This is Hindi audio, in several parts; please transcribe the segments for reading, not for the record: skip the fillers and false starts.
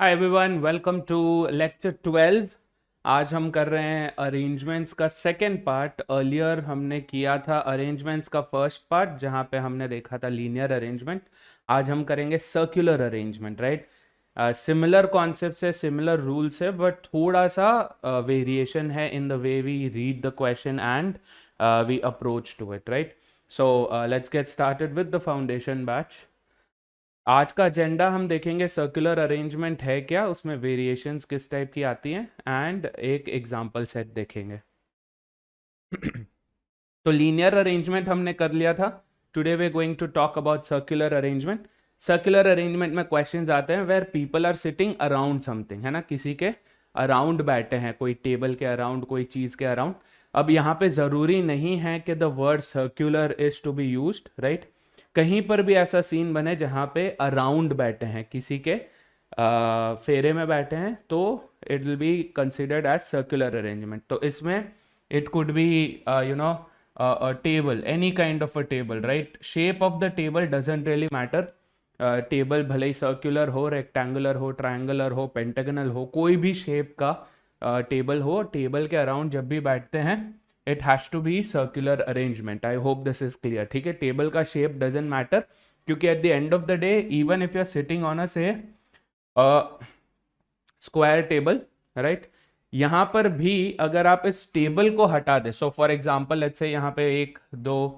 Hi everyone, welcome to lecture 12। आज हम कर रहे हैं अरेंजमेंट्स का सेकेंड पार्ट। अर्लियर हमने किया था अरेंजमेंट्स का फर्स्ट पार्ट, जहाँ पे हमने देखा था लीनियर अरेंजमेंट। आज हम करेंगे circular arrangement, right. Similar concept है, सिमिलर रूल्स है, बट थोड़ा सा वेरिएशन है in the way we read the question and we approach to it, right. So let's get started with the foundation batch. आज का एजेंडा हम देखेंगे सर्कुलर अरेंजमेंट है क्या, उसमें वेरिएशंस किस टाइप की आती हैं, एंड एक एग्जांपल सेट देखेंगे। तो लीनियर अरेंजमेंट हमने कर लिया था। Today we are going to talk about circular arrangement. Circular arrangement में क्वेश्चंस आते हैं where people are sitting around something, है ना, किसी के अराउंड बैठे हैं, कोई टेबल के अराउंड, कोई चीज के अराउंड। अब यहाँ पे जरूरी नहीं है कि the word circular is to be used, right. कहीं पर भी ऐसा सीन बने जहाँ पे अराउंड बैठे हैं, किसी के फेरे में बैठे हैं, तो it will be considered as circular arrangement. तो इसमें it could be a table, any kind of a table, right? Shape of the table doesn't really matter. Table भले ही सर्कुलर हो, रेक्टेंगुलर हो, ट्रायंगुलर हो, पेंटागनल हो, कोई भी शेप का टेबल हो, टेबल के अराउंड जब भी बैठते हैं it has to be circular arrangement. I hope this is clear, ठीक है। टेबल का शेप डजेंट मैटर, क्योंकि at the end of the day even if you are sitting on a say square table, right, यहां पर भी अगर आप इस टेबल को हटा दें, so for example let's say यहाँ पे 1 2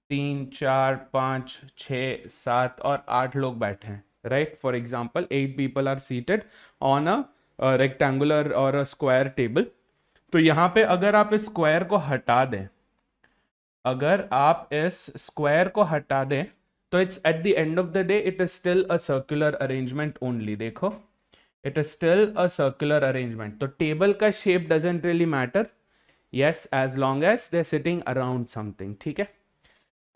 3 4 5 6 7 और 8 लोग बैठे हैं, right. For example 8 people are seated on a rectangular और अ स्क्वायर टेबल। तो यहाँ पे अगर आप इस स्क्वायर को हटा दें, अगर आप इस स्क्वायर को हटा दें, तो it's at the end of the day it is still a circular arrangement only. देखो, it is still a circular arrangement. तो टेबल का shape doesn't really matter, yes, as long as they sitting around something, ठीक है।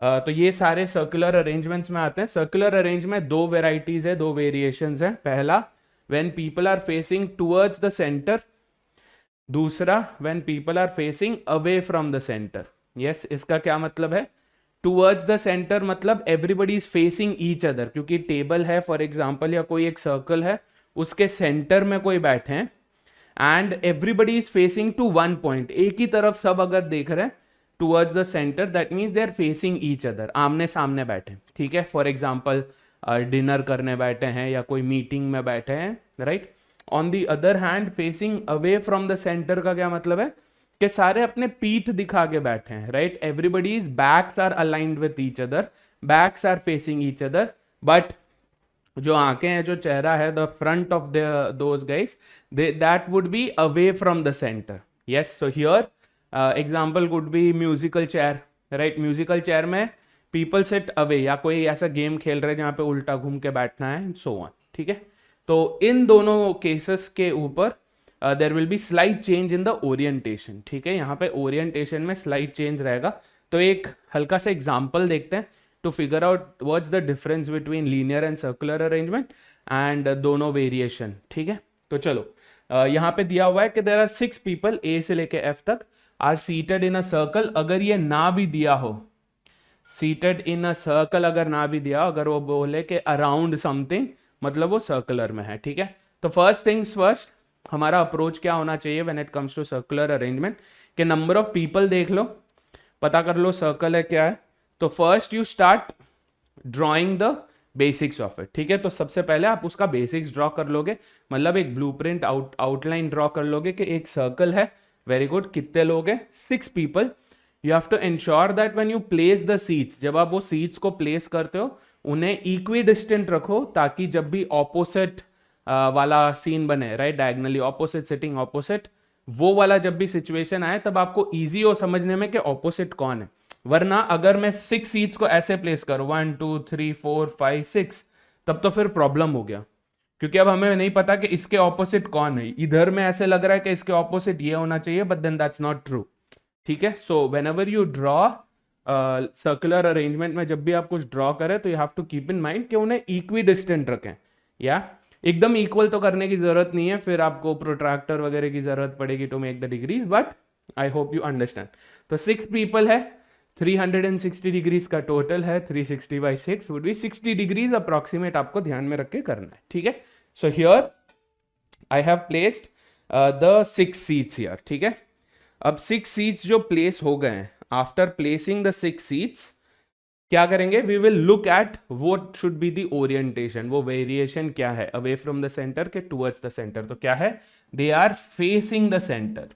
तो ये सारे सर्कुलर अरेंजमेंट्स में आते हैं। सर्कुलर अरेंजमेंट दो वेराइटीज है, दो वेरिएशंस है। पहला, when people are facing towards the centre. दूसरा, when people are facing away from the centre. Yes, इसका क्या मतलब है? टुवर्ड्स द सेंटर मतलब everybody is facing each other, क्योंकि टेबल है फॉर एग्जाम्पल, या कोई एक सर्कल है, उसके सेंटर में कोई बैठे हैं and everybody is facing to one point, एक ही तरफ सब अगर देख रहे हैं towards the centre, that means they are facing each other, आमने सामने बैठे, ठीक है। फॉर एग्जाम्पल डिनर करने बैठे हैं या कोई मीटिंग में बैठे हैं, right. On the other hand, facing away from the centre का क्या मतलब है कि सारे अपने पीठ दिखा के बैठे हैं, right. Everybody's backs are aligned with each other, backs are facing each other, but जो आंखें हैं, जो चेहरा है, the front of the those guys, that would be away from the centre. Yes, so here example would be musical chair, right. Musical chair में पीपल सिट अवे, या कोई ऐसा गेम खेल रहे हैं जहां पे उल्टा घूम के बैठना है, सो ऑन, ठीक है। तो इन दोनों केसेस के ऊपर there will be slight change in the orientation, ठीक है। यहाँ पे ओरिएंटेशन में स्लाइट चेंज रहेगा। तो एक हल्का सा एग्जाम्पल देखते हैं to figure out what's the difference between linear and circular arrangement and दोनों वेरिएशन, ठीक है। तो चलो, यहाँ पे दिया हुआ है कि देर आर 6 पीपल, ए से लेके एफ तक, are seated in a circle. अगर ये ना भी दिया हो, सीटेड इन अ सर्कल अगर ना भी दिया, अगर वो बोले कि अराउंड समथिंग, मतलब वो सर्कुलर में है, ठीक है। तो फर्स्ट थिंग्स फर्स्ट, हमारा अप्रोच क्या होना चाहिए when it comes to circular arrangement, कि नंबर ऑफ पीपल देख लो, पता कर लो सर्कल है क्या है। तो first you start drawing the basics of it, ठीक है। तो सबसे पहले आप उसका बेसिक्स ड्रॉ कर लोगे, मतलब एक ब्लूप्रिंट आउटलाइन ड्रॉ कर लोगे कि एक सर्कल है। वेरी गुड, कितने लोग हैं? 6 people. You have to ensure that when you place the seats, जब आप वो सीट्स को प्लेस करते हो, उन्हें इक्वी डिस्टेंट रखो, ताकि जब भी ऑपोजिट वाला सीन बने, right, diagonally opposite sitting opposite, वो वाला जब भी सिचुएशन आए, तब आपको इजी हो समझने में कि ऑपोजिट कौन है। वरना अगर मैं 6 सीट्स को ऐसे प्लेस करूं, 1 2 3 4 5 6, तब तो फिर प्रॉब्लम हो गया, क्योंकि अब हमें नहीं पता कि इसके ऑपोजिट कौन है। इधर में ऐसे लग रहा है कि इसके ऑपोजिट ये होना चाहिए, but then that's not true, ठीक है। So whenever you draw circular arrangement में, जब भी आप कुछ ड्रॉ करें, तो you have to keep in mind कि उन्हें इक्वी डिस्टेंट रखें, या एकदम इक्वल तो करने की जरूरत नहीं है, फिर आपको प्रोट्रैक्टर वगैरह की जरूरत पड़ेगी to make the degrees, but I hope you understand. तो 6 पीपल है, 360 डिग्रीज का टोटल है, 360 by 6 would be 60 degrees approximate, आपको ध्यान में रख के करना है, ठीक है। So here I have placed the 6 seats here, ठीक है। अब 6 सीट्स जो प्लेस हो गए हैं, आफ्टर प्लेसिंग द 6 सीट्स क्या करेंगे, we will look at what should be the orientation, वो वेरिएशन क्या है अवे फ्रॉम द सेंटर के टुवर्ड्स द सेंटर। तो क्या है, they are facing the centre.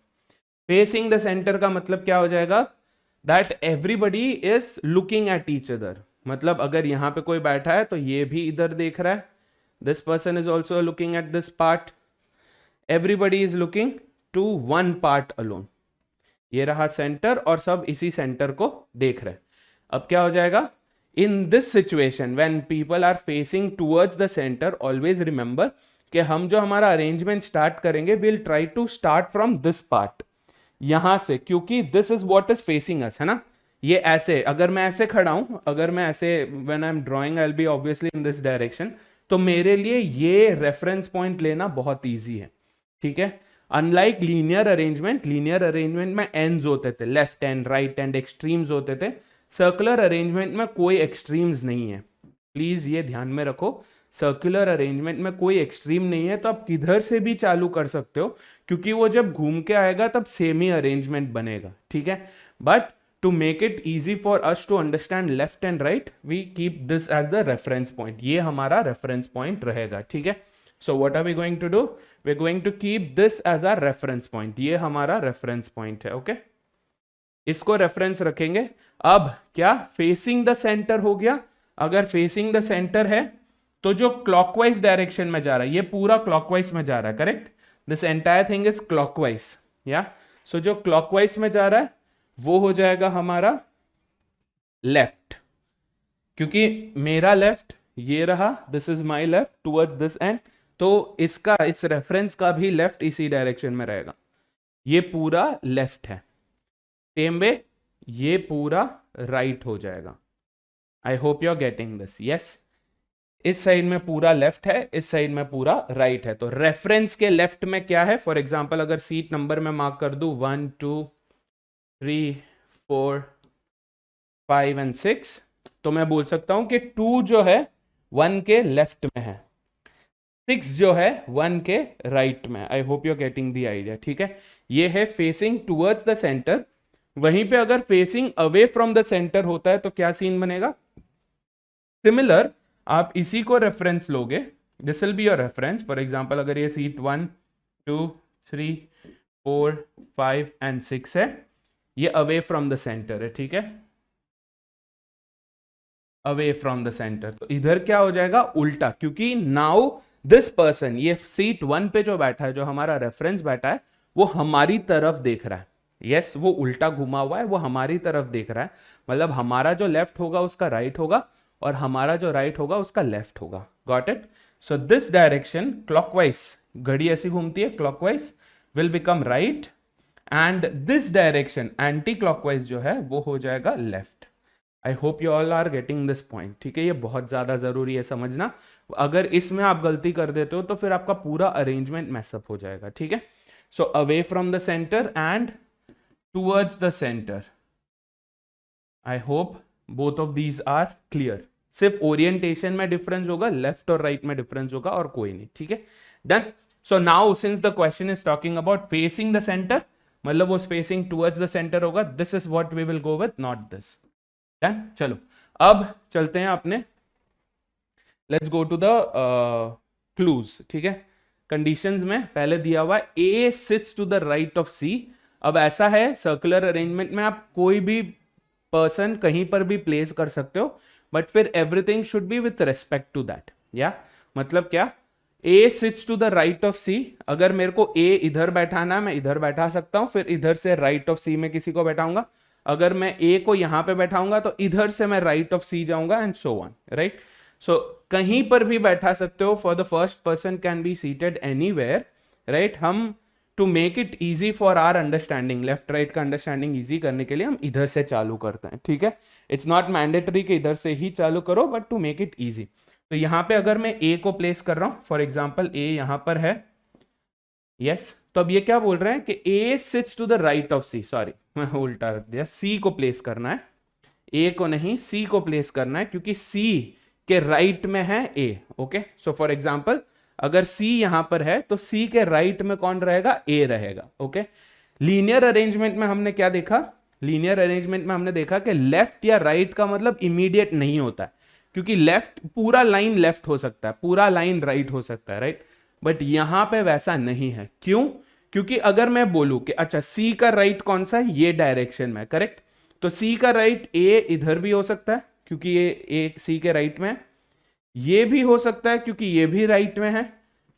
Facing the centre का मतलब क्या हो जाएगा, that everybody is looking at each other. मतलब अगर यहां पे कोई बैठा है तो ये भी इधर देख रहा है, this person is also looking at this part, everybody is looking to one part alone. ये रहा सेंटर और सब इसी सेंटर को देख रहे हैं। अब क्या हो जाएगा, in this situation when people are facing towards the centre, always remember कि हम जो हमारा अरेंजमेंट स्टार्ट करेंगे, will try to start from this part, यहां से, क्योंकि this is what is facing us, है ना। ये ऐसे, अगर मैं ऐसे खड़ा हूं, अगर मैं ऐसे, when I am drawing I will be obviously in this direction, तो मेरे लिए ये रेफरेंस पॉइंट लेना बहुत ईजी है, ठीक है। अनलाइक लीनियर अरेंजमेंट में एंड्स होते थे, left and right and extremes होते थे। सर्कुलर अरेंजमेंट में कोई एक्सट्रीम्स नहीं है, प्लीज ये ध्यान में रखो। सर्कुलर अरेंजमेंट में कोई एक्सट्रीम नहीं है, तो आप किधर से भी चालू कर सकते हो, क्योंकि वो जब घूम के आएगा तब सेम ही अरेंजमेंट बनेगा, ठीक है। But to make it easy for us to understand left and right, we keep this as the reference point. ये हमारा रेफरेंस पॉइंट रहेगा, ठीक है। So what are we going to do, we are going to keep this as our reference point. ये हमारा रेफरेंस पॉइंट है, ओके। इसको रेफरेंस रखेंगे। अब क्या, फेसिंग द सेंटर हो गया। अगर फेसिंग द सेंटर है तो जो क्लॉकवाइज डायरेक्शन में जा रहा है, ये पूरा क्लॉकवाइज में जा रहा है, correct, this entire thing is clockwise, या सो जो क्लॉकवाइज में जा रहा है वो हो जाएगा हमारा लेफ्ट, क्योंकि मेरा लेफ्ट ये रहा, this is my left towards this and, तो इसका, इस रेफरेंस का भी लेफ्ट इसी डायरेक्शन में रहेगा, ये पूरा लेफ्ट है। सेम वे ये पूरा राइट हो जाएगा। I hope you are getting this, yes. इस साइड में पूरा लेफ्ट है, इस साइड में पूरा राइट है। तो रेफरेंस के लेफ्ट में क्या है, फॉर एग्जांपल अगर सीट नंबर में मार्क कर दूं 1 2 3 4 5 एंड 6, तो मैं बोल सकता हूं कि 2 जो है 1 के लेफ्ट में है, 6 जो है 1 के राइट में। I hope you are getting the idea, ठीक है। ये है फेसिंग टुवर्ड्स द सेंटर। वहीं पे अगर facing away from the centre होता है तो क्या सीन बनेगा, सिमिलर, आप इसी को रेफरेंस लोगे, this will be your reference. For example अगर ये सीट 1 2 3 4 5 एंड 6 है, ये अवे फ्रॉम द सेंटर है, ठीक है, अवे फ्रॉम द सेंटर। तो इधर क्या हो जाएगा, उल्टा, क्योंकि नाउ दिस पर्सन, ये सीट 1 पे जो बैठा है, जो हमारा रेफरेंस बैठा है, वो हमारी तरफ देख रहा है। यस, वो उल्टा घुमा हुआ है, वो हमारी तरफ देख रहा है। मतलब हमारा जो लेफ्ट होगा उसका राइट होगा, और हमारा जो राइट होगा उसका लेफ्ट होगा। Got it. So this direction clockwise, घड़ी ऐसी घूमती है, clockwise will become right, and this direction anti clockwise जो है वो हो जाएगा left. I hope you all are getting this point, ठीक है। ये बहुत ज्यादा जरूरी है समझना। अगर इसमें आप गलती कर देते हो तो फिर आपका पूरा अरेंजमेंट मैसअप हो जाएगा, ठीक है। So away from the centre and towards the centre. I hope both of these are clear. सिर्फ ओरिएंटेशन में डिफरेंस होगा, लेफ्ट और राइट में डिफरेंस होगा, और कोई नहीं, ठीक है। Done. So now since the question is talking about facing the centre, मतलब वो फेसिंग टुवर्ड्स द सेंटर होगा, this is what we will go with, not this. Done. चलो अब चलते हैं अपने, let's go to the clues, ठीक है। कंडीशंस में पहले दिया हुआ है A sits to the right of C. अब ऐसा है, सर्कुलर अरेंजमेंट में आप कोई भी पर्सन कहीं पर भी प्लेस कर सकते हो, बट फिर everything should be with respect to that. या मतलब क्या, A sits to the right of C, अगर मेरे को ए इधर बैठाना, मैं इधर बैठा सकता हूं, फिर इधर से राइट ऑफ सी में किसी को बैठाऊंगा। अगर मैं ए को यहां पे बैठाऊंगा तो इधर से मैं राइट ऑफ सी जाऊंगा, and so on, right. So कहीं पर भी बैठा सकते हो, for the first person can be seated anywhere, right. हम to make it easy for our understanding, left right का अंडरस्टैंडिंग इजी करने के लिए हम इधर से चालू करते हैं, ठीक है। इट्स नॉट मैंडेटरी कि इधर से ही चालू करो, but to make it easy. तो यहां पे अगर मैं ए को प्लेस कर रहा हूं, फॉर एग्जांपल ए यहां पर है, यस, तो अब ये क्या बोल रहे हैं कि A sits to the right of C, sorry मैं उल्टा रख दिया, सी को प्लेस करना है, ए को नहीं, सी को प्लेस करना है, क्योंकि सी के राइट में है ए, ओके। सो फॉर एग्जांपल अगर सी यहां पर है तो सी के राइट में कौन रहेगा, ए रहेगा। ओके, लीनियर अरेंजमेंट में हमने क्या देखा, लीनियर अरेंजमेंट में हमने देखा कि लेफ्ट या राइट का मतलब इमीडिएट नहीं होता है, क्योंकि लेफ्ट पूरा लाइन लेफ्ट हो सकता है, पूरा लाइन राइट हो सकता है, राइट। बट यहां पे वैसा नहीं है। क्यों? क्योंकि अगर मैं बोलूं कि अच्छा सी का राइट कौन सा है, ये डायरेक्शन में, करेक्ट, तो सी का राइट ए इधर भी हो सकता है क्योंकि ये ए सी के राइट में है, ये भी हो सकता है क्योंकि ये भी राइट में है,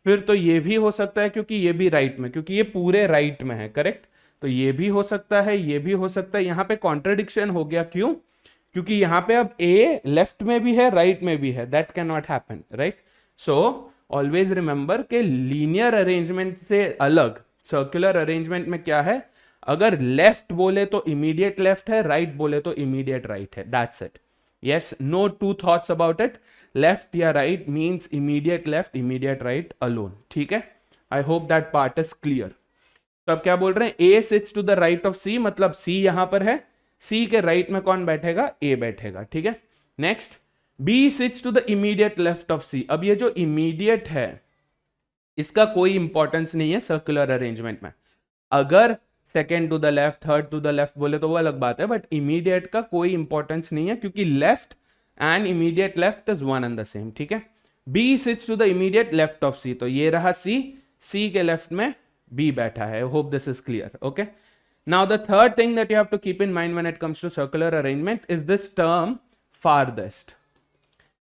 फिर तो ये भी हो सकता है क्योंकि ये भी राइट में, क्योंकि ये पूरे राइट में है, करेक्ट, तो ये भी हो सकता है, ये भी हो सकता है। यहां पे कॉन्ट्रडिक्शन हो गया, क्यों? क्योंकि यहां पे अब ए लेफ्ट में भी है राइट में भी है, that can not happen, right. So always remember के लीनियर अरेंजमेंट से अलग सर्कुलर अरेंजमेंट में क्या है, अगर लेफ्ट बोले तो इमीडिएट लेफ्ट है, राइट बोले तो इमीडिएट राइट है, that's it. Yes, no two thoughts about it, left या right means immediate left, immediate right alone, ठीक है। I hope that part is clear. तो अब क्या बोल रहे हैं, A sits to the right of C, मतलब सी यहां पर है, सी के राइट में कौन बैठेगा, ए बैठेगा, ठीक है। Next, B sits to the immediate left of C. अब ये जो इमीडिएट है इसका कोई इंपॉर्टेंस नहीं है सर्कुलर अरेंजमेंट में, अगर second to the left, third to the left बोले तो वो अलग बात है, बट इमीडिएट का कोई इंपॉर्टेंस नहीं है क्योंकि left and immediate left is one and the same, ठीक है। B sits to the immediate left of C, तो ये रहा सी, सी के लेफ्ट में बी बैठा है। Hope this is clear. Okay, now the third thing that you have to keep in mind when it comes to circular arrangement is this term farthest.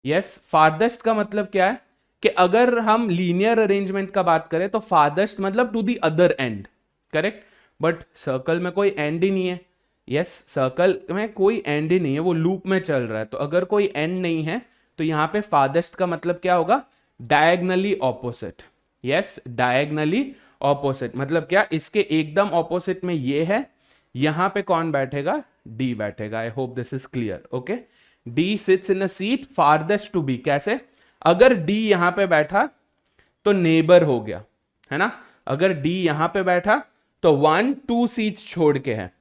Yes, farthest का मतलब क्या है कि अगर हम लीनियर अरेंजमेंट का बात करें तो फारदेस्ट मतलब to the other end, correct, but circle में कोई एंड ही नहीं है। यस, सर्कल में कोई एंड ही नहीं है, वो लूप में चल रहा है, तो अगर कोई एंड नहीं है तो यहां पे फारदेस्ट का मतलब क्या होगा, diagonally opposite. Yes, diagonally opposite मतलब क्या, इसके एकदम ऑपोजिट में ये है, यहां पे कौन बैठेगा, डी बैठेगा। I hope this is clear. Okay, D sits in a seat farthest to B. कैसे? अगर डी यहां पे बैठा तो नेबर हो गया, है ना, अगर डी यहां पे बैठा तो 1 2 सीट्स छोड़ के है,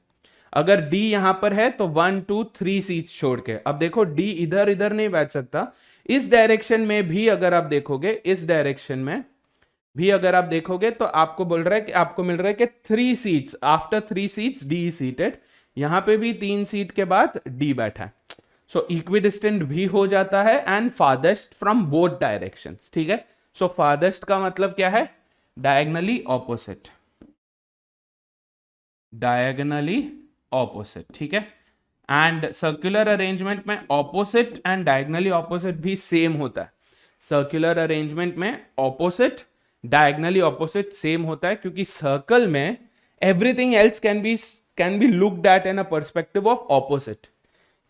अगर डी यहां पर है तो 1 2 3 सीट्स छोड़ के। अब देखो डी इधर इधर नहीं बैठ सकता, इस डायरेक्शन में भी अगर आप देखोगे, इस डायरेक्शन में भी अगर आप देखोगे तो आपको बोल रहा है कि आपको मिल रहा है कि 3 seats, after 3 seats D seated, यहां पे भी 3 सीट के बाद डी बैठा है, सो इक्विडिस्टेंट भी हो जाता है and farthest from both directions, ठीक है। सो फारदेस्ट का मतलब क्या है, डायगनली ऑपोजिट, डायगनली ऑपोजिट, ठीक है। एंड सर्कुलर अरेंजमेंट में ऑपोजिट एंड डायगनली ऑपोजिट भी सेम होता है। सर्कुलर अरेंजमेंट में ऑपोजिट डायगनली ऑपोजिट सेम होता है क्योंकि सर्कल में everything else can be looked at in a perspective of opposite.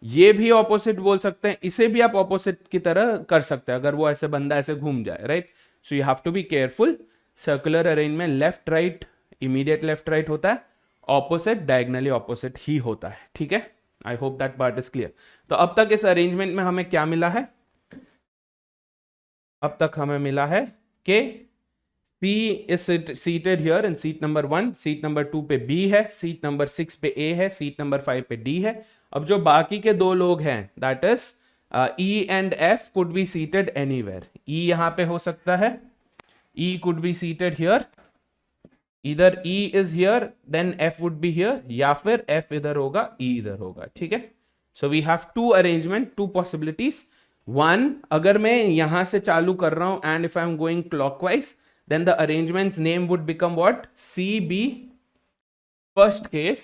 ये भी ऑपोजिट बोल सकते हैं, इसे भी आप ऑपोजिट की तरह कर सकते हैं अगर वो ऐसे बंदा ऐसे घूम जाए, right. So you have to be careful. Circular arrangement left right immediate left right होता है, ऑपोजिट डायगनली ऑपोजिट ही होता है, ठीक है। I hope that part is clear. तो अब तक इस अरेंजमेंट में हमें क्या मिला है, अब तक हमें मिला है कि C is seated here in seat number 1, seat number 2 पे B है, सीट नंबर 6 पे A है, सीट नंबर 5 पे D है। अब जो बाकी के दो लोग हैं that is E and F could be seated anywhere। E यहां पे हो सकता है, E could be seated here, either E is here then F would be here, या फिर F इधर होगा E इधर होगा, ठीक है। So we have two arrangement, two possibilities. One, अगर मैं यहां से चालू कर रहा हूं and if I am going clockwise then the arrangement's name would become what, CB। First case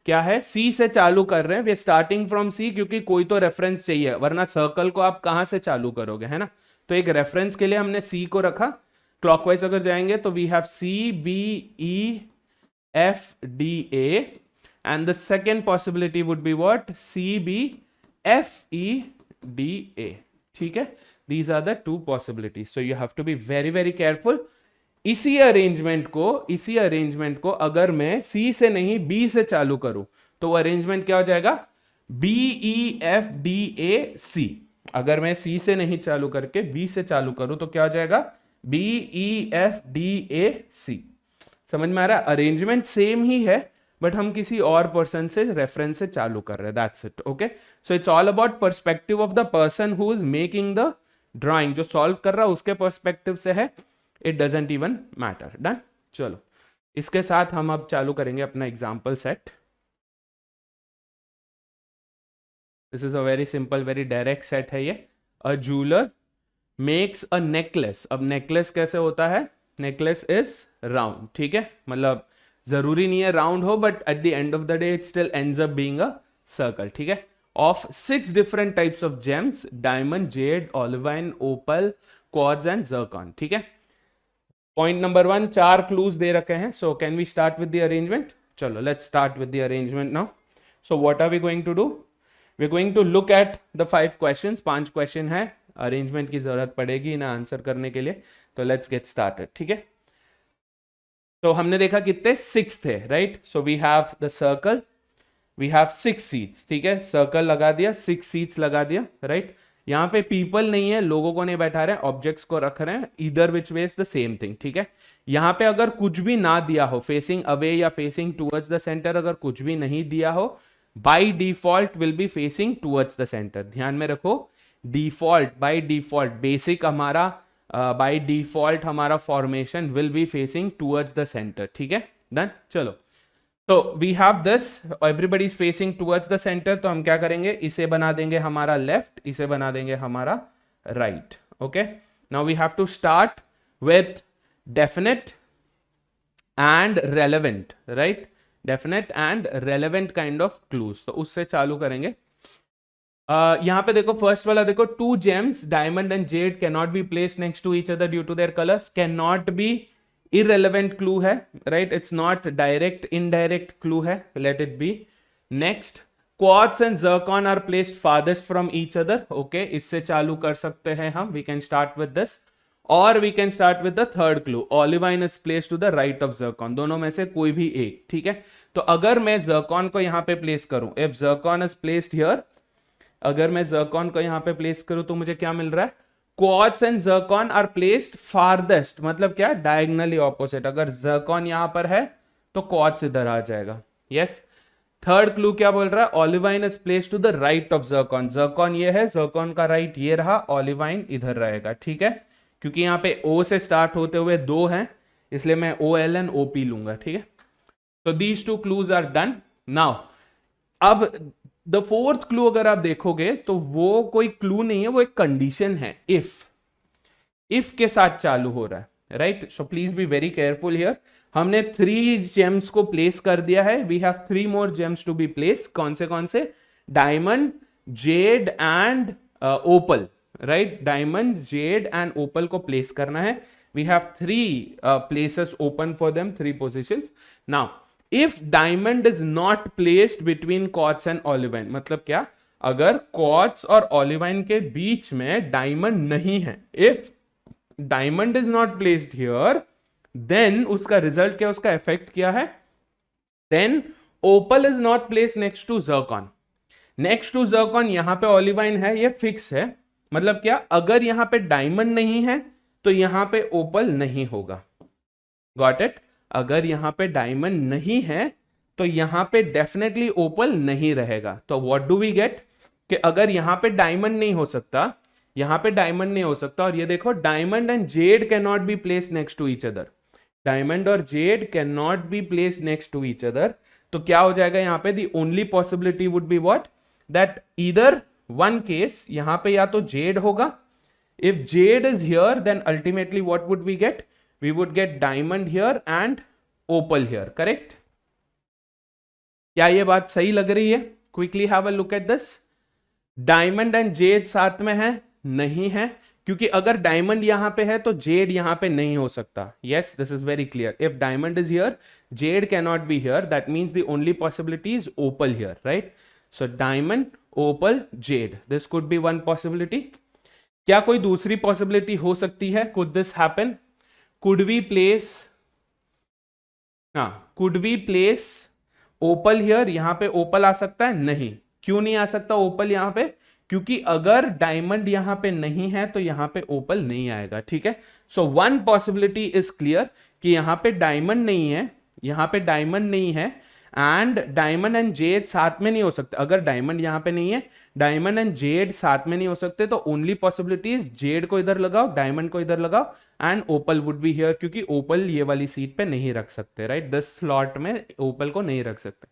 क्या है, C से चालू कर रहे हैं, वे स्टार्टिंग फ्रॉम C क्योंकि कोई तो रेफरेंस चाहिए, वरना सर्कल को आप कहां से चालू करोगे, है ना। तो एक रेफरेंस के लिए हमने C को रखा, क्लॉकवाइज अगर जाएंगे तो we have C B E F D A and the second possibility would be what, C B F E D A, ठीक है। These are the two possibilities, so you have to be very very careful। इसी अरेंजमेंट को अगर मैं C से नहीं B से चालू करूं तो अरेंजमेंट क्या हो जाएगा, B E F D A C। अगर मैं C से नहीं चालू करके B से चालू करूं तो क्या हो जाएगा, B E F D A C। समझ में आ रहा है, अरेंजमेंट सेम ही है बट हम किसी और पर्सन से रेफरेंस से चालू कर रहे हैं, that's it. Okay, so it's all about perspective of the person who is making the drawing जो सॉल्व कर रहा है उसके पर्सपेक्टिव से है, it doesn't even matter. Done. चलो इसके साथ हम अब चालू करेंगे अपना example set. This is a very simple very direct set है ये। अ जूलर मेक्स अ नेकलेस। अब नेकलेस कैसे होता है, नेकलेस इज राउंड, ठीक है, मतलब जरूरी नहीं है राउंड हो, but at the end of the day it still ends up being a circle, ठीक है, of 6 different types of gems, diamond, jade, olivine, opal, quartz and zircon, ठीक है। पॉइंट नंबर 1, 4 क्लूज दे रखे हैं। So can we start with the arrangement? चलो let's start with the arrangement now. So what are we going to do? We are going to look at the 5 questions. 5 question है, अरेंजमेंट की जरूरत पड़ेगी ना आंसर करने के लिए, तो लेट्स गेट स्टार्टेड, ठीक है। तो हमने देखा कितने 6 थे, right. So we have the circle, we have 6 seats, ठीक है, सर्कल लगा दिया, 6 सीट्स लगा दिया, राइट। यहाँ पे पीपल नहीं है, लोगों को नहीं बैठा रहे हैं, ऑब्जेक्ट्स को रख रहे हैं, इधर which way is the same thing, ठीक है। यहाँ पे अगर कुछ भी ना दिया हो, फेसिंग अवे या फेसिंग टुवर्ड्स द सेंटर, अगर कुछ भी नहीं दिया हो, by default will be facing towards the centre. ध्यान में रखो, डिफॉल्ट, बाय डिफॉल्ट, बेसिक हमारा बाय डिफॉल्ट हमारा formation will be facing towards the centre, ठीक है। डन। चलो तो we have this, everybody is facing towards the centre, तो हम क्या करेंगे, इसे बना देंगे हमारा लेफ्ट, इसे बना देंगे हमारा right, okay. Now we have to start with definite and relevant, right, definite and relevant kind of clues, तो उससे चालू करेंगे। यहाँ पे देखो फर्स्ट वाला देखो, 2 gems diamond and jade can not be placed next to each other due to their colours, can not be irrelevant clue है, right, it's not direct, indirect clue है, let it be. Next, quartz and zircon are placed farthest from each other, okay, इससे चालू कर सकते हैं हम, we can start with this, or we can start with the third clue, olivine is placed to the right of zircon, दोनों में से कोई भी एक, ठीक है। तो अगर मैं zircon को यहाँ पे प्लेस करूं, if zircon is placed here, अगर मैं zircon को यहाँ पे प्लेस करूं तो मुझे क्या मिल रहा है, quartz and zircon are placed farthest, मतलब क्या, डायगनली ऑपोजिट। अगर ज़िरकॉन यहां पर है तो क्वार्ट्ज इधर आ जाएगा, यस। थर्ड क्लू क्या बोल रहा है, olivine is placed to the right of zircon, zircon ये है, ज़िरकॉन का राइट ये रहा, ओलिवाइन इधर रहेगा, ठीक है, क्योंकि यहाँ पे ओ से स्टार्ट होते हुए 2 हैं, इसलिए मैं O L N O P लूंगा, ठीक है। तो these 2 clues are done. Now अब द फोर्थ क्लू अगर आप देखोगे तो वो कोई क्लू नहीं है, वो एक कंडीशन है, इफ के साथ चालू हो रहा है, right. So please be very careful here. हमने 3 जेम्स को प्लेस कर दिया है, we have 3 more gems to be place. कौन से, diamond, jade and opal, right, diamond, jade and opal को प्लेस करना है। We have 3 places open for them, 3 positions. Now if diamond is not placed between quartz and olivine, मतलब क्या, अगर क्वार्ट्ज और ओलिवाइन के बीच में डायमंड नहीं है, if diamond is not placed here, then उसका रिजल्ट क्या, उसका इफेक्ट क्या है, then opal is not placed next to zircon, next to zircon यहां पे ओलिवाइन है, ये फिक्स है, मतलब क्या, अगर यहां पे डायमंड नहीं है तो यहां पे ओपल नहीं होगा, गॉट इट। अगर यहां पे डायमंड नहीं है तो यहां पे डेफिनेटली ओपल नहीं रहेगा। तो व्हाट डू वी गेट, कि अगर यहां पे डायमंड नहीं हो सकता, यहां पे डायमंड नहीं हो सकता, और ये देखो diamond and jade can not be placed next to each other, diamond और jade can not be placed next to each other, तो क्या हो जाएगा यहां पे, the only possibility would be what, that either one case, यहां पे या तो जेड होगा, if jade is here then ultimately what would we get, we would get diamond here and opal here, correct? क्या ये बात सही लग रही है? Quickly have a look at this. Diamond and jade साथ में है? नहीं है, क्योंकि अगर diamond यहां पे है तो jade यहां पे नहीं हो सकता. Yes, this is very clear. If diamond is here, jade cannot be here. That means the only possibility is opal here, right? So diamond, opal, jade. This could be one possibility. क्या कोई दूसरी possibility हो सकती है? Could this happen? Could we place opal here, यहां पे ओपल आ सकता है? नहीं। क्यों नहीं आ सकता ओपल यहां पे, क्योंकि अगर डायमंड यहां पे नहीं है तो यहां पे ओपल नहीं आएगा, ठीक है। So one possibility is clear कि यहां पे डायमंड नहीं है, यहां पे डायमंड नहीं है, एंड डायमंड एंड जेड साथ में नहीं हो सकता। अगर डायमंड यहां पे नहीं है, डायमंड एंड जेड साथ में नहीं हो सकते, तो ओनली पॉसिबिलिटीज जेड को इधर लगाओ, डायमंड को इधर लगाओ and opal would be here, क्योंकि ओपल ये वाली सीट पे नहीं रख सकते, राइट? दिस स्लॉट में ओपल को नहीं रख सकते।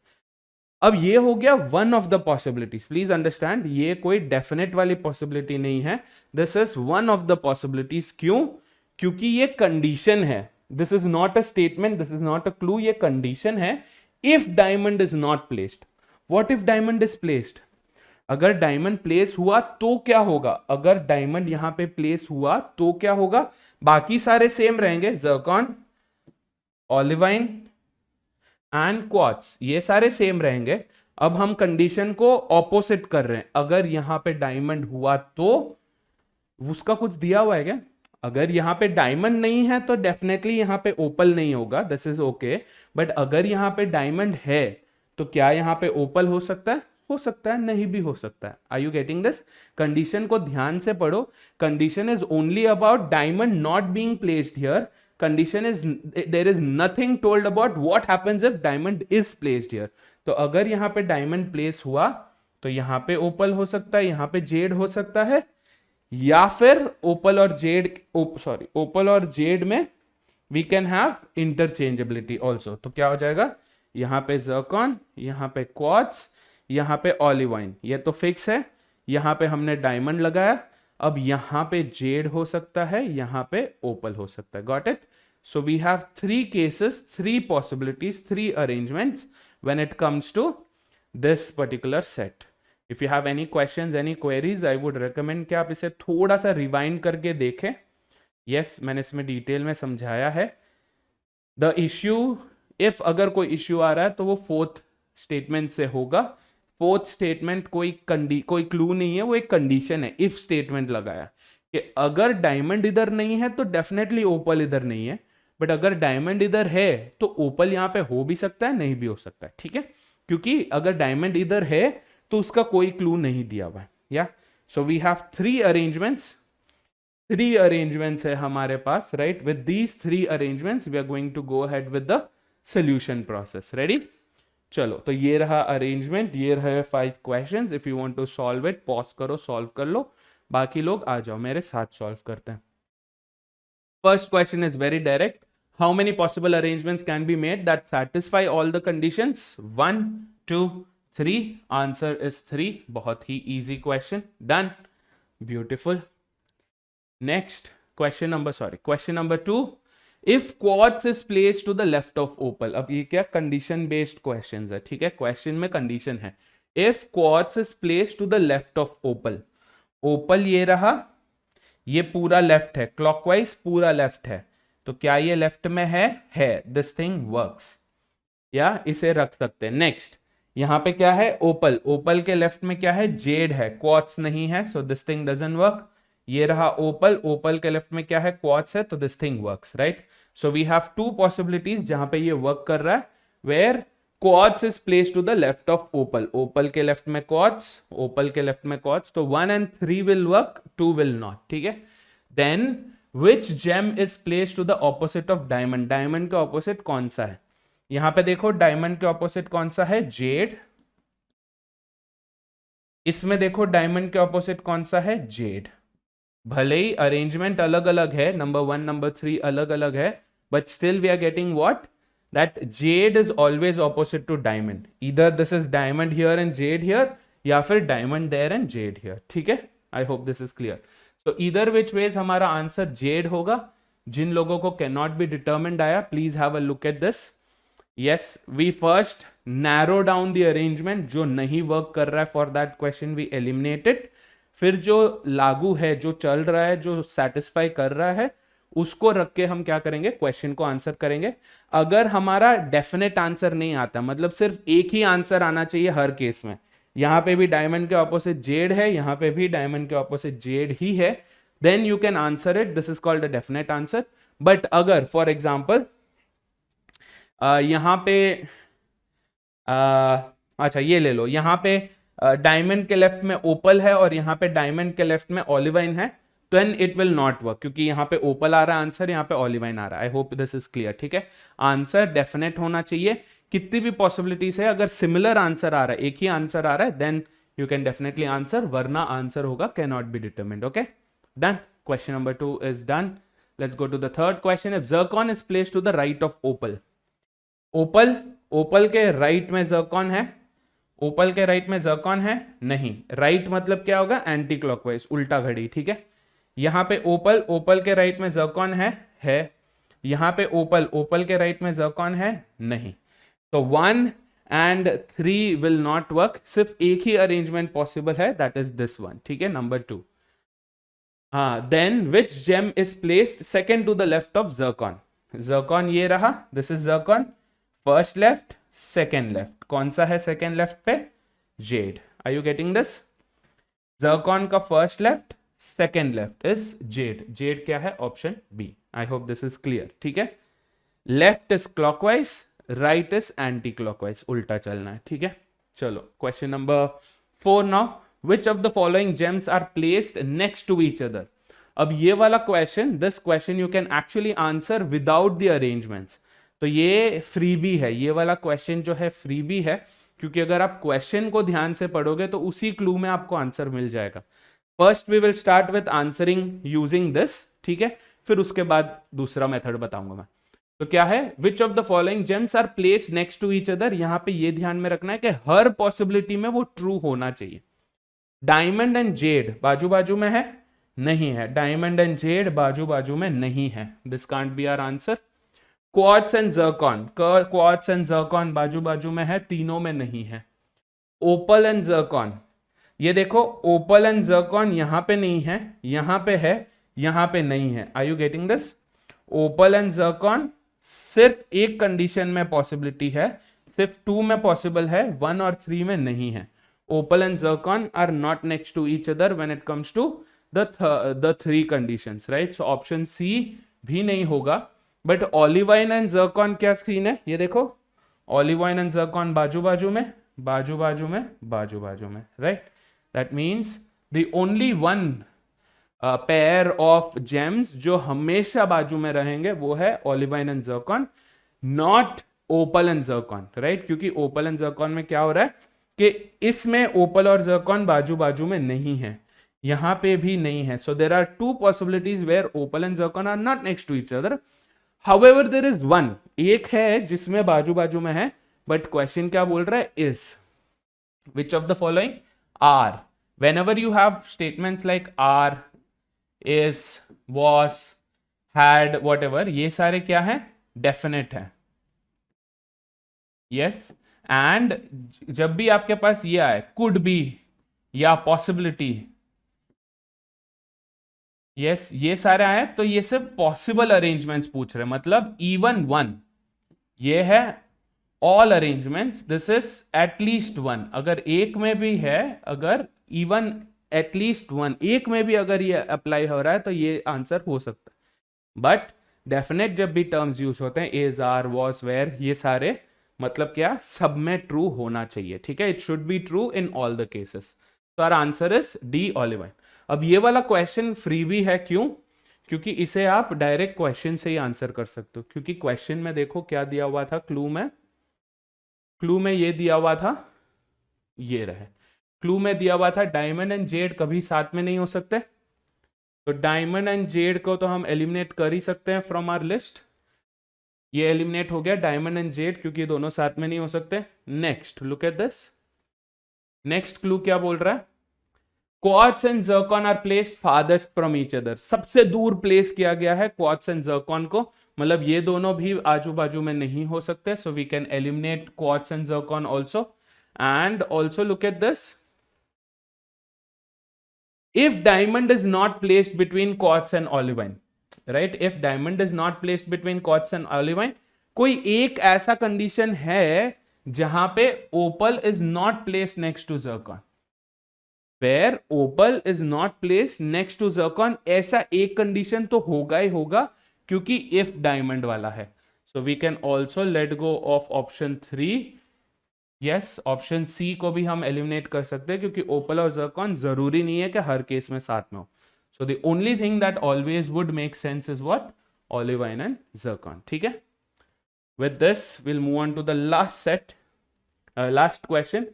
अब ये हो गया one of the possibilities, please understand, ये कोई डेफिनेट वाली पॉसिबिलिटी नहीं है, this is one of the possibilities. क्यों? क्योंकि ये कंडीशन है, this is not a statement, this is not a clue, ये कंडीशन है। If diamond is not placed, what if diamond is placed? अगर डायमंड प्लेस हुआ तो क्या होगा? अगर डायमंड यहां पे प्लेस हुआ तो क्या होगा? बाकी सारे सेम रहेंगे, ज़िरकॉन, ओलिवाइन एंड क्वार्ट्ज, ये सारे सेम रहेंगे। अब हम कंडीशन को ऑपोजिट कर रहे हैं, अगर यहां पे डायमंड हुआ तो उसका कुछ दिया हुआ है क्या? अगर यहां पे डायमंड नहीं है तो डेफिनेटली यहां पे ओपल नहीं होगा, दिस इज ओके। बट अगर यहां पे डायमंड है तो क्या यहां पे ओपल हो सकता है? हो सकता है, नहीं भी हो सकता है। Are you getting this? Condition को ध्यान से पढ़ो, condition is only about diamond not being placed here. Condition is, there is nothing told about what happens if diamond is placed here. तो अगर यहां पे डायमंड प्लेस हुआ तो यहां पे ओपल हो सकता है, यहां पे जेड हो सकता है, या फिर ओपल और जेड, ओपल और जेड में we can have interchangeability also. तो क्या हो जाएगा? यहां पे ज़िरकॉन, यहां पे क्वार्ट्ज, यहां पे ओलिवाइन, ये तो फिक्स है। यहां पे हमने डायमंड लगाया, अब यहां पे जेड हो सकता है, यहां पे ओपल हो सकता है। Got it? So we have 3 cases, 3 possibilities, 3 arrangements when it comes to this particular set. If you have any questions, any queries, I would recommend कि आप इसे थोड़ा सा रिवाइंड करके देखें। यस, मैंने इसमें डिटेल में समझाया है। द इश्यू, इफ अगर कोई इश्यू आ रहा है तो वो 4th स्टेटमेंट से होगा। 4th स्टेटमेंट कोई क्लू नहीं है, वो एक कंडीशन है। इफ स्टेटमेंट लगाया कि अगर डायमंड इधर नहीं है तो डेफिनेटली ओपल इधर नहीं है, बट अगर डायमंड इधर है तो ओपल यहां पे हो भी सकता है, नहीं भी हो सकता है, ठीक है? क्योंकि अगर डायमंड इधर है तो उसका कोई क्लू नहीं दिया हुआ है। या so we have 3 arrangements, 3 arrangements है हमारे पास, right? With these 3 arrangements we are going to go ahead with the solution process. Ready? चलो, तो ये रहा अरेंजमेंट, ये रहे 5 questions. If you want to solve it, pause करो, सॉल्व कर लो, बाकी लोग आ जाओ मेरे साथ सॉल्व करते हैं। First question is very direct, how many possible arrangements can be made that satisfy all the conditions? 1 2 3, answer is 3। बहुत ही easy question, done, beautiful. Next question number 2, if quartz is placed to the left of opal. अब ये क्या कंडीशन बेस्ड क्वेश्चंस है, ठीक है? क्वेश्चन में कंडीशन है, if quartz is placed to the left of opal, opal ये रहा, ये पूरा लेफ्ट है, क्लॉकवाइज पूरा लेफ्ट है, तो क्या ये लेफ्ट में है? दिस थिंग वर्क्स, या इसे रख सकते हैं। नेक्स्ट, यहां पे क्या है? ओपल, ओपल के लेफ्ट में क्या है? जेड है, क्वार्ट्ज नहीं है, so this thing doesn't work. ये रहा ओपल, ओपल के लेफ्ट में क्या है? क्वार्ट्ज है, तो this thing works, right? So we have 2 possibilities जहां पे ये वर्क कर रहा है, where quartz is placed to the left of opal, opal के लेफ्ट में क्वार्ट्ज, ओपल के लेफ्ट में क्वार्ट्ज, तो 1 and 3 will work, 2 will not, ठीक है? Then which gem is placed to the opposite of diamond, diamond के ऑपोजिट कौन सा है? यहां पे देखो, डायमंड के ऑपोजिट कौन सा है? जेड। इसमें देखो, डायमंड के ऑपोजिट कौन सा है? जेड। भले ही अरेंजमेंट अलग अलग है, नंबर 1 नंबर 3 अलग अलग है, but still we are getting what? That jade is always opposite to diamond. Either this is diamond here and jade here, या फिर diamond there and jade here, ठीक है? I hope this is clear. तो ईदर विच वेज हमारा आंसर जेड होगा। जिन लोगों को कैन नॉट बी डिटर्मिन्ड आया, please have a look at this. Yes, we first narrow down the arrangement, जो नहीं वर्क कर रहा है for that question we eliminate it, फिर जो लागू है, जो चल रहा है, जो सेटिस्फाई कर रहा है, उसको रख के हम क्या करेंगे? क्वेश्चन को आंसर करेंगे। अगर हमारा डेफिनेट आंसर नहीं आता, मतलब सिर्फ एक ही आंसर आना चाहिए हर केस में, यहां पे भी डायमंड के ऑपोजिट जेड है, यहां पे भी डायमंड के ऑपोजिट जेड ही है, then you can answer it, this is called a definite answer. But अगर फॉर एग्जाम्पल यहां पे अच्छा ये ले लो, यहां पे डायमंड के लेफ्ट में ओपल है और यहां पे डायमंड के लेफ्ट में ओलिवाइन है, तो then it will not work, क्योंकि यहां पे ओपल आ रहा है आंसर, यहां पे ओलिवाइन आ रहा है। I hope this is clear, ठीक है? आंसर डेफिनेट होना चाहिए। कितनी भी पॉसिबिलिटीज है, अगर सिमिलर आंसर आ रहा है, एक ही आंसर आ रहा है, then you can definitely answer, वरना आंसर होगा can not be determined. Okay, done. Question number 2 is done. Let's go to the third question. If zircon is placed to the right of opal. Opal, opal के राइट में ज़िरकॉन है. ओपल के राइट में ज़िरकॉन है नहीं. राइट मतलब क्या होगा? एंटी क्लॉकवाइज, उल्टा घड़ी. ठीक है, यहां पे ओपल, ओपल के राइट में ज़िरकॉन है. यहां पे ओपल, ओपल के राइट में ज़िरकॉन है नहीं. तो 1 and 3 विल नॉट वर्क. सिर्फ एक ही अरेंजमेंट पॉसिबल है, दैट इज दिस वन. ठीक है, नंबर 2. हाँ, then which gem is placed second to the left of zircon. Zircon ये रहा, this is zircon. First left, second left. कौन सा है सेकेंड लेफ्ट पे? Jade. Are you getting this? Zircon का first left, second left is jade. Jade क्या है? Option B. I hope this is clear. ठीक है, left is clockwise, right is anti clockwise, उल्टा चलना है. ठीक है, चलो question number 4 now. Which of the following gems are placed next to each other. अब ये वाला question, this question you can actually answer without the arrangements. तो ये फ्रीबी है, ये वाला क्वेश्चन जो है फ्रीबी है, क्योंकि अगर आप क्वेश्चन को ध्यान से पढ़ोगे तो उसी क्लू में आपको आंसर मिल जाएगा. First we will start with answering using this. ठीक है, फिर उसके बाद दूसरा मेथड बताऊंगा मैं. तो क्या है? Which of the following gems are placed next to each other. यहां पे ये ध्यान में रखना है कि हर पॉसिबिलिटी में वो ट्रू होना चाहिए. डायमंड एंड जेड बाजू बाजू में है नहीं है. डायमंड एंड जेड बाजू बाजू में नहीं है. This can't be our answer. Quartz and zircon, quartz and zircon बाजू बाजू में है, तीनों में नहीं है. ओपल एंड ज़िरकॉन, ये देखो ओपल एंड ज़िरकॉन यहां पे नहीं है, यहां पे है, यहां पे नहीं है. Are you getting this? Opal and zircon सिर्फ एक कंडीशन में पॉसिबिलिटी है, सिर्फ 2 में पॉसिबल है, 1 और 3 में नहीं है. Opal and zircon are not next to each other when it comes to the 3 conditions, right. So option C भी नहीं होगा. बट ऑलिवाइन एंड ज़िरकॉन क्या सीन है? ये देखो, ऑलिवाइन एंड ज़िरकॉन बाजू बाजू में, बाजू बाजू में, बाजू बाजू में, right. That means the only one pair of gems जो हमेशा बाजू में रहेंगे वो है olivine and zircon, not opal and zircon, right. क्योंकि ओपल एंड ज़िरकॉन में क्या हो रहा है कि इसमें ओपल और ज़िरकॉन बाजू बाजू में नहीं है, यहां पे भी नहीं है. So there are 2 possibilities where opal and zircon are not next to each other. However there is one, एक है जिसमें बाजू बाजू में है, बट क्वेश्चन क्या बोल रहा है? Is. Which of the following are. whenever you have statements like are, is, was, had, whatever, ये सारे क्या है? डेफिनेट है. यस, एंड जब भी आपके पास ये आए कुड बी या पॉसिबिलिटी, यस, ये सारे आए तो ये सिर्फ पॉसिबल अरेंजमेंट्स पूछ रहे हैं. मतलब इवन 1, ये है all arrangements, this is at least 1. अगर एक में भी है, अगर इवन एटलीस्ट 1, एक में भी अगर ये अप्लाई हो रहा है तो ये आंसर हो सकता है. बट डेफिनेट जब भी टर्म्स यूज होते हैं, इज, आर, वॉज, वेयर, ये सारे मतलब क्या? सब में ट्रू होना चाहिए. ठीक है, it should be true in all the cases. तो our answer is D, olivine. अब ये वाला क्वेश्चन फ्री भी है, क्यों? क्योंकि इसे आप डायरेक्ट क्वेश्चन से ही आंसर कर सकते हो. क्योंकि क्वेश्चन में देखो क्या दिया हुआ था, क्लू में, क्लू में ये दिया हुआ था, ये रहे क्लू में दिया हुआ था डायमंड एंड जेड कभी साथ में नहीं हो सकते. तो डायमंड एंड जेड को तो हम एलिमिनेट कर ही सकते हैं फ्रॉम आवर लिस्ट. ये एलिमिनेट हो गया डायमंड एंड जेड, क्योंकि ये दोनों साथ में नहीं हो सकते. Next look at this. Next clue क्या बोल रहा है? Quartz and zircon are placed farthest from each other. सबसे दूर प्लेस किया गया है क्वार्ट्ज एंड ज़िरकॉन को, मतलब ये दोनों भी आजू बाजू में नहीं हो सकते. So we can eliminate quartz and zircon also. And also look at this. If diamond is not placed between quartz and olivine, right? If diamond is not placed between quartz and olivine, कोई एक ऐसा कंडीशन है जहां पे opal is not placed next to zircon. Where opal is not placed next to zircon, ऐसा एक कंडीशन तो होगा ही होगा, क्योंकि if diamond वाला है. So we can also let go of option 3. Yes, option C को भी हम एलिमिनेट कर सकते हैं, क्योंकि ओपल और ज़िरकॉन जरूरी नहीं है कि हर केस में साथ में हो. So the only thing that always would make sense is what? Olivine and zircon. ठीक है, with this will move on to the last set, last question.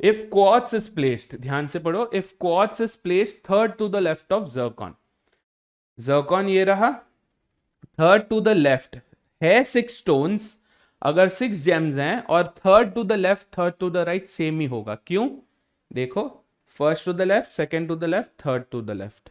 If quartz is placed, ध्यान से पढ़ो, if quartz is placed third to the left of zircon, zircon ये रहा थर्ड टू द लेफ्ट है 6 स्टोन्स, अगर 6 जेम्स हैं और third to the left third to the right same ही होगा, क्यों? देखो, first to the left, second to the left, third to the left,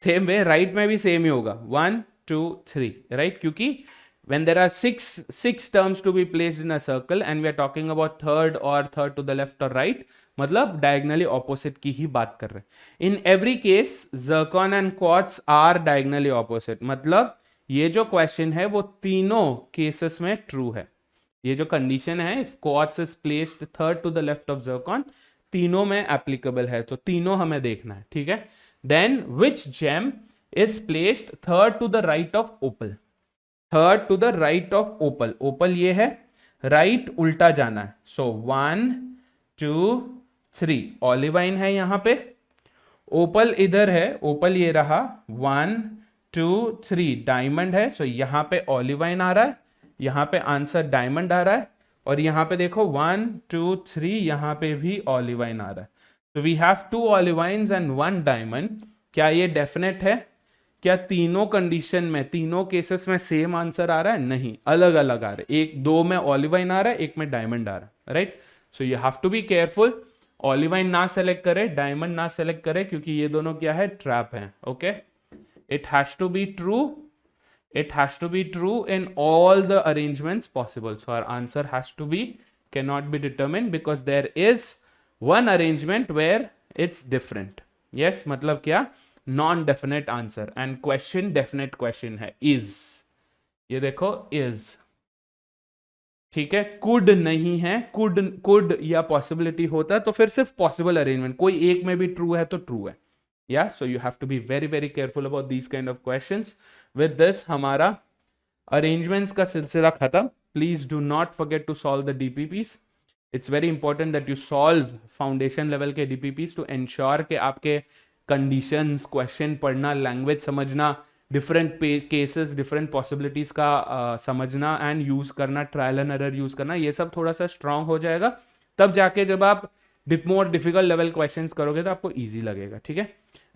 same way right में भी सेम ही होगा 1 2 3, राइट? क्योंकि when there are six terms to be placed in a circle and we are talking about third to the left or right, मतलब diagonally opposite की ही बात कर रहे हैं. In every case zircon and quartz are diagonally opposite, मतलब ये जो क्वेश्चन है वो तीनों केसेस में ट्रू है. ये जो कंडीशन है if quartz is placed third to the left of zircon, तीनों में एप्लीकेबल है, तो तीनों हमें देखना है, ठीक है? Then which gem is placed third to the right of opal? Third to the right of opal, opal ये है, राइट उल्टा जाना है, सो 1 2 3, ऑलिवाइन है यहां पे, ओपल इधर है, ओपल ये रहा 1 2 3, डायमंड है, सो यहां पे ऑलिवाइन आ रहा है, यहां पे आंसर डायमंड आ रहा है, और यहां पे देखो 1 2 3, यहां पे भी ऑलिवाइन आ रहा है, तो वी हैव 2 ऑलिवाइंस एंड 1 डायमंड. क्या ये डेफिनेट है? क्या तीनों कंडीशन में, तीनों केसेस में सेम आंसर आ रहा है? नहीं, अलग अलग आ रहा है, एक दो में ऑलिवाइन आ रहा है, एक में डायमंड आ रहा है, right? So you have to be careful, olivine ना सेलेक्ट करे, डायमंड ना सेलेक्ट करे, क्योंकि ये दोनों क्या है? ट्रैप है. Okay, it has to be true, it has to be true in all the arrangements possible, so our answer has to be, cannot be determined, because there is one arrangement where it's different. yes, मतलब क्या? Non definite answer, and question definite question है, इज, ये देखो इज, ठीक है? कुड नहीं है, कुड या पॉसिबिलिटी होता तो फिर सिर्फ पॉसिबल अरेंजमेंट, कोई एक में भी ट्रू है तो ट्रू है. या so you have to be very very careful about these kind of questions. With this हमारा अरेंजमेंट्स का सिलसिला खत्म. Please do not forget to solve the DPPs. It's very important that you solve foundation level के डीपीपीस टू एंश्योर कि आपके कंडीशंस, क्वेश्चन पढ़ना, लैंग्वेज समझना, डिफरेंट केसेस, डिफरेंट पॉसिबिलिटीज का समझना एंड यूज करना, ट्रायल एंड एरर यूज करना, ये सब थोड़ा सा स्ट्रांग हो जाएगा. तब जाके जब आप मोर डिफिकल्ट लेवल क्वेश्चंस करोगे तो आपको इजी लगेगा, ठीक है?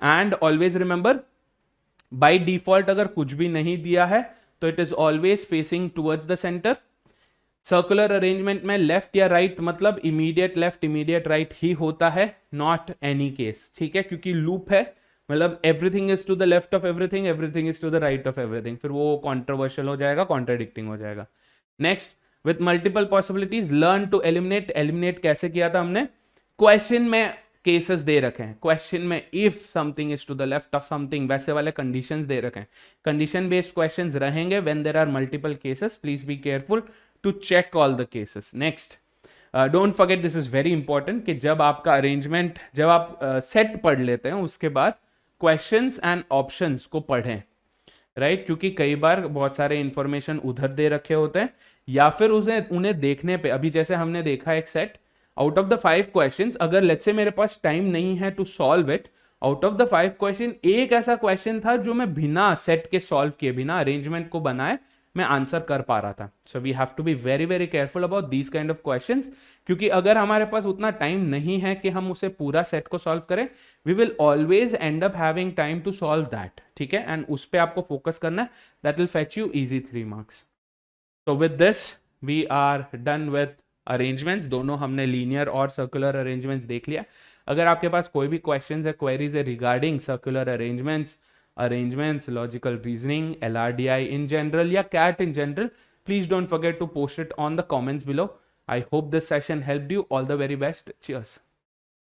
And always remember, by default अगर कुछ भी नहीं दिया है तो it is always facing towards the centre. Circular arrangement में लेफ्ट या राइट मतलब इमीडिएट लेफ्ट इमीडिएट राइट ही होता है, नॉट एनी केस, ठीक है? क्योंकि लूप है, मतलब everything is to the left of everything, everything is to the right of everything, फिर वो कॉन्ट्रोवर्शियल हो जाएगा, कॉन्ट्राडिक्टिंग हो जाएगा. Next, with multiple possibilities learn to eliminate. Eliminate कैसे किया था हमने? क्वेश्चन में केसेस दे रखे हैं, क्वेश्चन में if something is to the left of something, वैसे वाले कंडीशंस दे रखे हैं. कंडीशन बेस्ड क्वेश्चंस रहेंगे when there are multiple cases. Please be careful to check all the cases. Next, don't forget, this is very important, कि जब आपका अरेंजमेंट, जब आप सेट पढ़ लेते हैं उसके बाद क्वेश्चंस एंड ऑप्शंस को पढ़ें, राइट? क्योंकि कई बार बहुत सारे इंफॉर्मेशन उधर दे रखे होते हैं, या फिर उन्हें देखने पे, अभी जैसे हमने देखा एक set, out of the 5 questions, अगर लेट्स से मेरे पास टाइम नहीं है to solve it, out of the 5 question एक ऐसा क्वेश्चन था जो मैं बिना सेट के सॉल्व किए, बिना अरेंजमेंट को बनाए मैं आंसर कर पा रहा था. So we have to be very very careful about these kind of questions, क्योंकि अगर हमारे पास उतना टाइम नहीं है कि हम उसे पूरा सेट को सॉल्व करें, we will always end up having time to solve that, ठीक है? एंड उस पर आपको फोकस करना है, that will fetch you easy 3 marks. So with this we are done with arrangements. दोनों हमने लीनियर और सर्कुलर अरेंजमेंट्स देख लिया. अगर आपके पास कोई भी क्वेश्चंस है, क्वेरीज है regarding circular arrangements, logical reasoning, LRDI in general या CAT in general, please don't forget to post it on the comments below. I hope this session helped you. All the very best. Cheers.